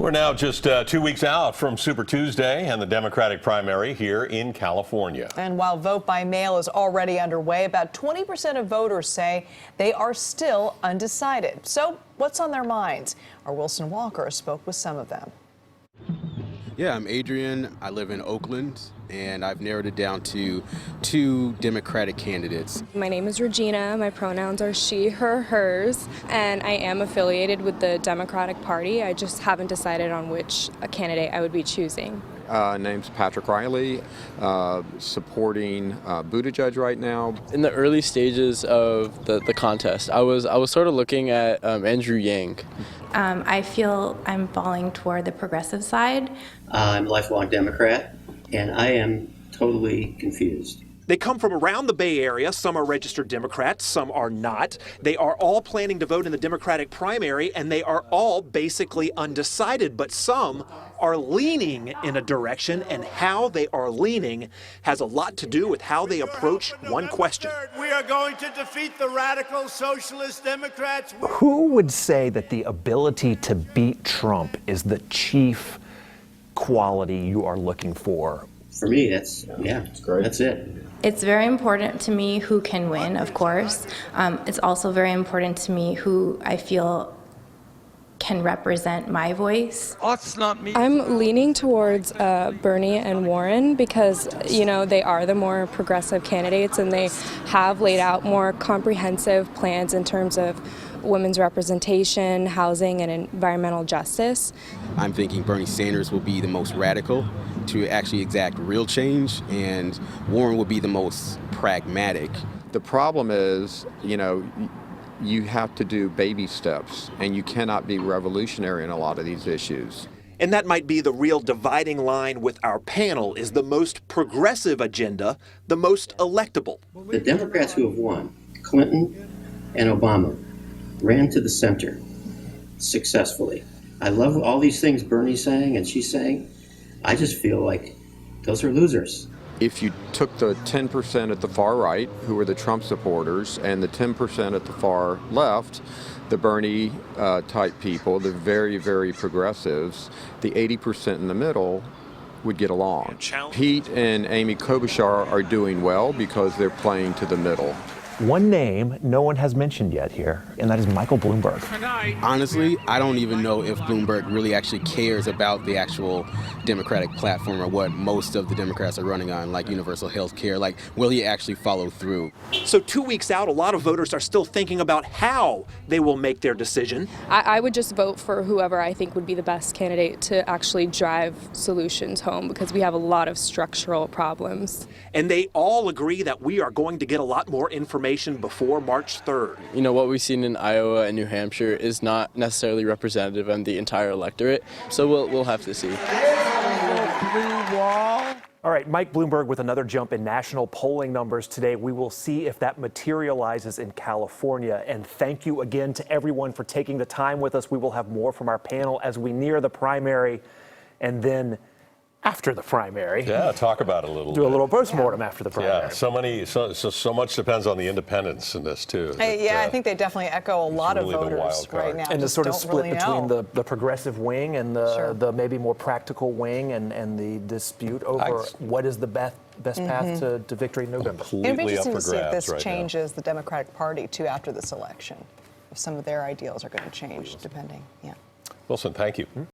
We're now just 2 weeks out from Super Tuesday and the Democratic primary here in California. And while vote by mail is already underway, about 20% of voters say they are still undecided. So what's on their minds? Our Wilson Walker spoke with some of them. Yeah, I'm Adrian. I live in Oakland, and I've narrowed it down to 2 Democratic candidates. My name is Regina. My pronouns are she, her, hers, and I am affiliated with the Democratic Party. I just haven't decided on which candidate I would be choosing. Name's Patrick Riley, supporting Buttigieg right now. In the early stages of the contest, I was sort of looking at Andrew Yang. I feel I'm falling toward the progressive side. I'm a lifelong Democrat, and I am totally confused. They come from around the Bay Area. Some are registered Democrats, some are not. They are all planning to vote in the Democratic primary, and they are all basically undecided, but some are leaning in a direction, and how they are leaning has a lot to do with how they approach one question. We are going to defeat the radical socialist Democrats. Who would say that the ability to beat Trump is the chief quality you are looking for? For me, that's great. That's it. It's very important to me who can win, of course. It's also very important to me who I feel can represent my voice. That's not me. I'm leaning towards Bernie and Warren because, you know, they are the more progressive candidates and they have laid out more comprehensive plans in terms of women's representation, housing, and environmental justice. I'm thinking Bernie Sanders will be the most radical to actually exact real change, and Warren will be the most pragmatic. The problem is, you have to do baby steps, and you cannot be revolutionary in a lot of these issues. And that might be the real dividing line with our panel. Is the most progressive agenda the most electable? The Democrats who have won, Clinton and Obama, ran to the center successfully. I love all these things Bernie's saying and she's saying. I just feel like those are losers. If you took the 10% at the far right, who are the Trump supporters, and the 10% at the far left, the Bernie type people, the very, very progressives, the 80% in the middle would get along. Pete and Amy Klobuchar are doing well because they're playing to the middle. One name no one has mentioned yet here, and that is Michael Bloomberg. Honestly, I don't even know if Bloomberg really actually cares about the actual Democratic platform or what most of the Democrats are running on, like universal health care. Like, will he actually follow through? So 2 weeks out, a lot of voters are still thinking about how they will make their decision. I would just vote for whoever I think would be the best candidate to actually drive solutions home because we have a lot of structural problems. And they all agree that we are going to get a lot more information before March 3rd. You know, what we've seen in Iowa and New Hampshire is not necessarily representative of the entire electorate, so we'll have to see. All right, Mike Bloomberg with another jump in national polling numbers today. We will see if that materializes in California. And thank you again to everyone for taking the time with us. We will have more from our panel as we near the primary and then after the primary. Yeah, talk about it a little bit. Do a little postmortem after the primary. Yeah, so much depends on the independents in this, too. I think they definitely echo a lot of voters right now. And the sort of split between the progressive wing and the maybe more practical wing and the dispute over what is the best path to victory in November. It'd be interesting to see if this changes the Democratic Party, too, after this election. If some of their ideals are going to change, depending. Yeah. Wilson, thank you.